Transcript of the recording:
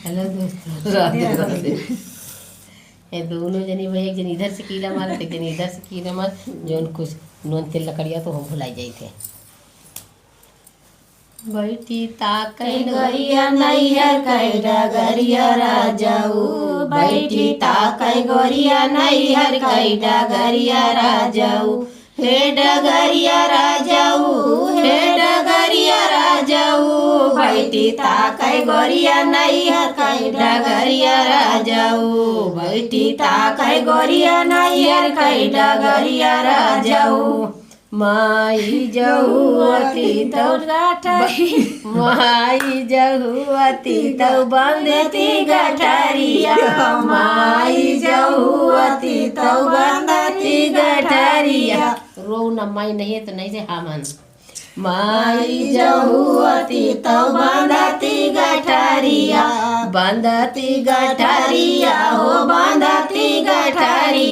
Hello दोस्तों। राधे राधे। ये दोनों जनी वही एक जन इधर से कीड़ा मारे एक जन इधर से कीड़ा मार जो कुछ नून तेल लकड़िया तो हम भुलाई जाई थे। बैठी ताकई गोरिया नैहर कई डगरिया राजाऊ, बैठी ताकई गोरिया नैहर कई डगरिया राजाऊ, हे डगरिया राजाऊ, हे डगरिया राजाऊ, बैठी ताकई गोरिया नैहर कई डगरिया राजाऊ, बैठी ताकई गोरिया नैहर कई डगरिया राजाऊ। माई जहुअती तो माई जहुअती तो बंदती गठरिया, माई जहुअती तो बंदती गठरिया। रो न माई नहीं है तो नहीं से हमन माई जहुअती तो बंदती गठरिया, बंदती गठरिया हो बंदती